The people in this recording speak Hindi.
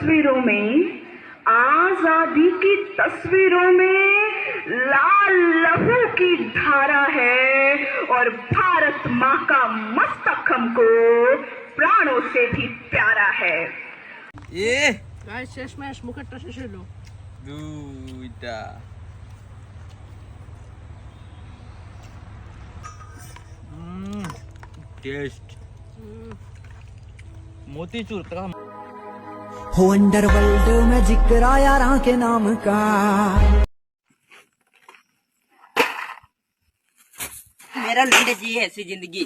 तस्वीरों में, आजादी की तस्वीरों में लाल लहू की धारा है और भारत माँ का मस्तक हमको प्राणों से भी प्यारा है। ये গাইস শেষ ম্যাচ মুখেরটা শেষ হলো। দুইটা टेस्ट मोतीचूर हो अंडरवर्ल्ड में जिक्र आया यारा के नाम का। मेरा लंडे जी ऐसी जिंदगी।